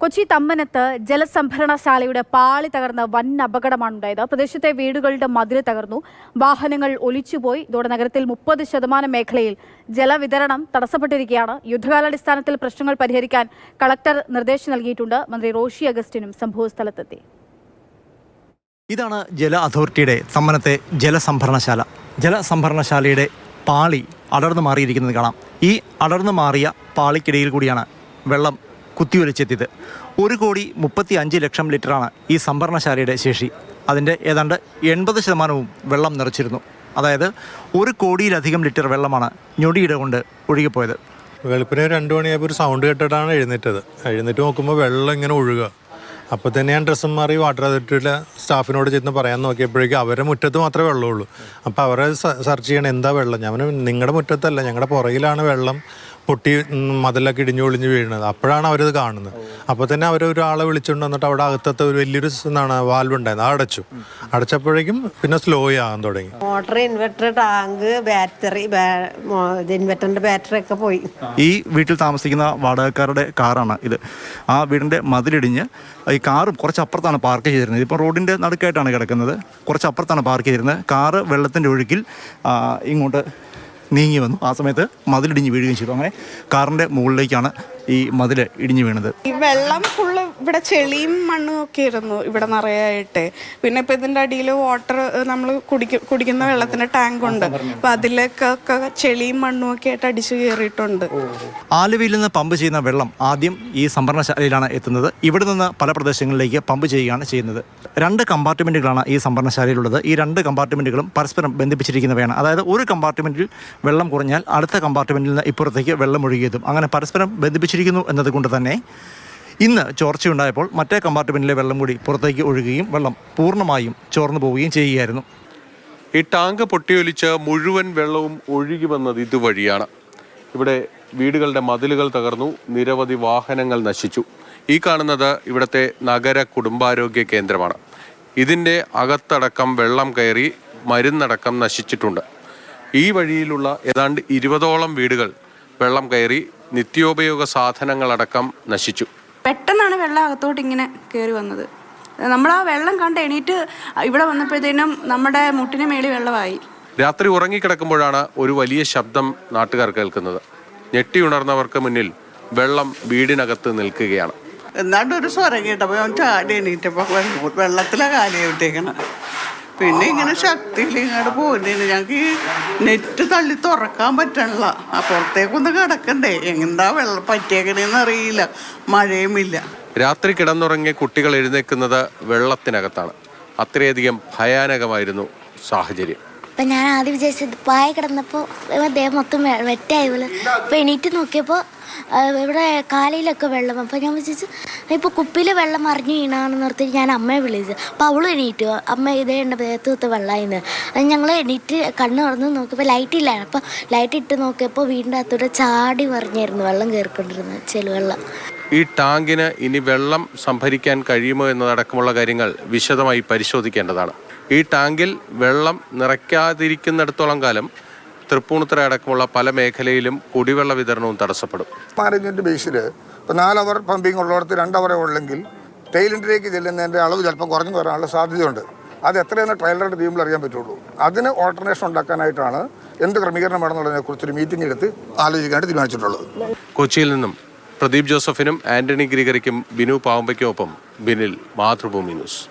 കൊച്ചി തമ്മനത്ത് ജലസംഭരണശാലയുടെ പാളി തകർന്ന വൻ അപകടമാണ് ഉണ്ടായത്. പ്രദേശത്തെ വീടുകളുടെ മതിൽ തകർന്നു, വാഹനങ്ങൾ ഒലിച്ചുപോയി. ഇതോടെ നഗരത്തിൽ 30% മേഖലയിൽ ജലവിതരണം തടസ്സപ്പെട്ടിരിക്കുകയാണ്. യുദ്ധകാലാടിസ്ഥാനത്തിൽ പ്രശ്നങ്ങൾ പരിഹരിക്കാൻ കളക്ടർ നിർദ്ദേശം നൽകിയിട്ടുണ്ട്. മന്ത്രി റോഷി അഗസ്റ്റിനും സംഭവസ്ഥലത്തെത്തി. ഇതാണ് ജല അതോറിറ്റിയുടെ തമ്മനത്തെ ജലസംഭരണശാല. ജലസംഭരണശാലയുടെ പാളി അടർന്നു മാറിയിരിക്കുന്നത് കാണാം. ഈ അടർന്നു മാറിയ പാളിക്കിടയിൽ കൂടിയാണ് വെള്ളം കുത്തിയൊലിച്ചെത്തിയത്. 1,35,00,000 ലിറ്ററാണ് ഈ സംഭരണശാലയുടെ ശേഷി. അതിൻ്റെ ഏതാണ്ട് 80% വെള്ളം നിറച്ചിരുന്നു. അതായത് 1 കോടിയിലധികം ലിറ്റർ വെള്ളമാണ് ഞൊടിയിട കൊണ്ട് ഒഴുകിപ്പോയത്. വെളുപ്പിന് 2 മണിയായപ്പോൾ ഒരു സൗണ്ട് കേട്ടിട്ടാണ് എഴുന്നേറ്റ് നോക്കുമ്പോൾ വെള്ളം ഇങ്ങനെ ഒഴുകുക. അപ്പോൾ തന്നെ ഞാൻ ഡ്രസ്സും മാറി വാട്ടർ അതോറിറ്റിയിലെ സ്റ്റാഫിനോട് ചെന്ന് പറയാൻ നോക്കിയപ്പോഴേക്കും അവരുടെ മുറ്റത്ത് മാത്രമേ വെള്ളമുള്ളൂ. അപ്പോൾ അവരെ സെർച്ച് ചെയ്യണം, എന്താ വെള്ളം. ഞാൻ നിങ്ങളുടെ മുറ്റത്തല്ല, ഞങ്ങളുടെ പുറകിലാണ് വെള്ളം പൊട്ടി മതിലൊക്കെ ഇടിഞ്ഞു ഒളിഞ്ഞ് വീഴുന്നത്. അപ്പോഴാണ് അവരത് കാണുന്നത്. അപ്പോൾ തന്നെ അവരൊരാളെ വിളിച്ചുകൊണ്ട് വന്നിട്ട് അവിടെ അകത്തത്തെ ഒരു വലിയൊരു വാൽവ് ഉണ്ടായിരുന്നു, അടച്ചപ്പോഴേക്കും പിന്നെ സ്ലോ ആകാൻ തുടങ്ങി. മോട്ടർ, ഇൻവെർട്ടർ, ടാങ്ക്, ബാറ്ററി, ഇൻവെർട്ടറിന്റെ ബാറ്ററി ഒക്കെ പോയി. ഈ വീട്ടിൽ താമസിക്കുന്ന വാടകക്കാരുടെ കാറാണ് ഇത്. ആ വീടിൻ്റെ മതിലിടിഞ്ഞ് ഈ കാറും കുറച്ചപ്പുറത്താണ് പാർക്ക് ചെയ്തിരുന്നത്. ഇപ്പോൾ റോഡിൻ്റെ നടുക്കായിട്ടാണ് കിടക്കുന്നത്. കുറച്ചപ്പുറത്താണ് പാർക്ക് ചെയ്തിരുന്നത്. കാറ് വെള്ളത്തിൻ്റെ ഒഴുക്കിൽ ഇങ്ങോട്ട് നീങ്ങി വന്നു. ആ സമയത്ത് മതിലിടിഞ്ഞ് വീഴുകയും ചെയ്തു. അങ്ങനെ കാറിൻ്റെ മുകളിലേക്കാണ് ഈ മതിൽ ഇടിഞ്ഞു വീണത്. ഈ വെള്ളം ഫുള്ള് ഇവിടെ ചെളിയും മണ്ണും ഒക്കെ ആയിരുന്നു ഇവിടെ നിറയായിട്ട്. പിന്നെ ഇപ്പം ഇതിൻ്റെ അടിയിൽ വാട്ടർ നമ്മൾ കുടിക്കുന്ന വെള്ളത്തിൻ്റെ ടാങ്ക് ഉണ്ട്. അപ്പം അതിലേക്കൊക്കെ ചെളിയും മണ്ണും ഒക്കെ ആയിട്ട് അടിച്ചു കയറിയിട്ടുണ്ട്. ആലുവയിൽ നിന്ന് പമ്പ് ചെയ്യുന്ന വെള്ളം ആദ്യം ഈ സംഭരണശാലയിലാണ് എത്തുന്നത്. ഇവിടെ നിന്ന് പല പ്രദേശങ്ങളിലേക്ക് പമ്പ് ചെയ്യുകയാണ് ചെയ്യുന്നത്. 2 കമ്പാർട്ട്മെൻറ്റുകളാണ് ഈ സംഭരണശാലയിലുള്ളത്. ഈ 2 കമ്പാർട്ട്മെൻറ്റുകളും പരസ്പരം ബന്ധിപ്പിച്ചിരിക്കുന്നവയാണ്. അതായത് ഒരു കമ്പാർട്ട്മെൻറ്റിൽ വെള്ളം കുറഞ്ഞാൽ അടുത്ത കമ്പാർട്ട്മെൻറ്റിൽ നിന്ന് ഇപ്പുറത്തേക്ക് വെള്ളം ഒഴുകിയതും അങ്ങനെ പരസ്പരം ബന്ധിപ്പിച്ചിരിക്കുന്നു എന്നതുകൊണ്ട് തന്നെ ഇന്ന് ചോർച്ചയുണ്ടായപ്പോൾ മറ്റേ കമ്പാർട്ട്മെൻറ്റിലെ വെള്ളം കൂടി പുറത്തേക്ക് ഒഴുകുകയും വെള്ളം പൂർണ്ണമായും ചോർന്നു പോവുകയും ചെയ്യുകയായിരുന്നു. ഈ ടാങ്ക് പൊട്ടിയൊലിച്ച് മുഴുവൻ വെള്ളവും ഒഴുകി വന്നത് ഇതുവഴിയാണ്. ഇവിടെ വീടുകളുടെ മതിലുകൾ തകർന്നു, നിരവധി വാഹനങ്ങൾ നശിച്ചു. ഈ കാണുന്നത് ഇവിടുത്തെ നഗര കുടുംബാരോഗ്യ കേന്ദ്രമാണ്. ഇതിൻ്റെ അകത്തടക്കം വെള്ളം കയറി മരുന്നടക്കം നശിച്ചിട്ടുണ്ട്. ഈ വഴിയിലുള്ള ഏതാണ്ട് 20ഓളം വീടുകൾ വെള്ളം കയറി നിത്യോപയോഗ സാധനങ്ങളടക്കം നശിച്ചു. പെട്ടെന്നാണ് വെള്ളം അകത്തോട്ട് ഇങ്ങനെ കയറി വന്നത്. നമ്മൾ ആ വെള്ളം കണ്ട് എണീറ്റ് ഇവിടെ വന്നപ്പോഴത്തേനും നമ്മുടെ മുട്ടിന് മേളിൽ വെള്ളമായി. രാത്രി ഉറങ്ങിക്കിടക്കുമ്പോഴാണ് ഒരു വലിയ ശബ്ദം നാട്ടുകാർ കേൾക്കുന്നത്. ഞെട്ടിയുണർന്നവർക്ക് മുന്നിൽ വെള്ളം വീടിനകത്ത് നിൽക്കുകയാണ്. എന്നാണ്ട് ഒരു സ്വരം കേട്ടപ്പോൾ അവൻ ചാടി എണീറ്റപ്പോൾ വെള്ളത്തിലെ കാലിയായിട്ടേക്കണം. പിന്നെ ഇങ്ങനെ ശക്തിയിൽ ഇങ്ങോട്ട് പോകുന്നതിന് ഞങ്ങൾക്ക് ഈ നെറ്റ് തള്ളി തുറക്കാൻ പറ്റണില്ല. പുറത്തേക്കൊന്ന് കിടക്കണ്ടേ, എന്താ വെള്ളം പറ്റിയേക്കണേന്ന് അറിയില്ല, മഴയുമില്ല. രാത്രി കിടന്നുറങ്ങിയ കുട്ടികൾ എഴുന്നേൽക്കുന്നത് വെള്ളത്തിനകത്താണ്. അത്രയധികം ഭയാനകമായിരുന്നു സാഹചര്യം. അപ്പം ഞാൻ ആദ്യം വിചാരിച്ചത് പായ കിടന്നപ്പോൾ ദേഹം മൊത്തം വെറ്റായി പോലെ. അപ്പോൾ എണീറ്റ് നോക്കിയപ്പോൾ ഇവിടെ കാലയിലൊക്കെ വെള്ളം. അപ്പോൾ ഞാൻ വിചാരിച്ചു ഇപ്പോൾ കുപ്പിയിൽ വെള്ളം മറിഞ്ഞു വീണാണെന്ന് ഓർത്തിട്ട് ഞാൻ അമ്മയെ വിളിച്ചു. അപ്പോൾ അവളും എണീറ്റു, അമ്മ ഇതേ ഉണ്ട് ദേഹത്ത് വെള്ളമായിന്ന്. അത് ഞങ്ങൾ എണീറ്റ് കണ്ണ് തുറന്ന് നോക്കിയപ്പോൾ ലൈറ്റ് ഇല്ലായിരുന്നു. അപ്പോൾ ലൈറ്റ് ഇട്ട് നോക്കിയപ്പോൾ വീടിൻ്റെ അകത്തൂടെ ചാടി മറിഞ്ഞായിരുന്നു വെള്ളം കയറിക്കൊണ്ടിരുന്നത്, ചെളിവെള്ളം. ഈ ടാങ്കിന് ഇനി വെള്ളം സംഭരിക്കാൻ കഴിയുമോ എന്നതടക്കമുള്ള കാര്യങ്ങൾ വിശദമായി പരിശോധിക്കേണ്ടതാണ്. ഈ ടാങ്കിൽ വെള്ളം നിറയ്ക്കാതിരിക്കുന്നിടത്തോളം കാലം തൃപ്പൂണിത്തുറ അടക്കമുള്ള പല മേഖലയിലും കുടിവെള്ള വിതരണവും തടസ്സപ്പെടും. മാനേജ്മെന്റ് ബേസിൽ ഇപ്പോൾ 4 അവർ പമ്പിങ് ഉള്ളിടത്ത് 2 അവർ ഉള്ളെങ്കിൽ ടൈലിൻ്റിലേക്ക് ചെല്ലുന്നതിൻ്റെ അളവ് ചിലപ്പോൾ കുറഞ്ഞു വരാനുള്ള സാധ്യതയുണ്ട്. അത് എത്രയെന്ന് ട്രയലറുടെ ടീമിൽ അറിയാൻ പറ്റുള്ളൂ. അതിന് ഓൾട്ടർനേഷൻ ഉണ്ടാക്കാനായിട്ടാണ് എന്ത് ക്രമീകരണം വേണമെന്നുള്ളതിനെക്കുറിച്ചൊരു മീറ്റിംഗ് എടുത്ത് ആലോചിക്കാനായിട്ട് തീരുമാനിച്ചിട്ടുള്ളത്. കൊച്ചിയിൽ നിന്നും പ്രദീപ് ജോസഫിനും ആന്റണി ഗ്രിഗറിക്കും ബിനു പാവമ്പയ്ക്കുമൊപ്പം ബിനിൽ, മാതൃഭൂമി ന്യൂസ്.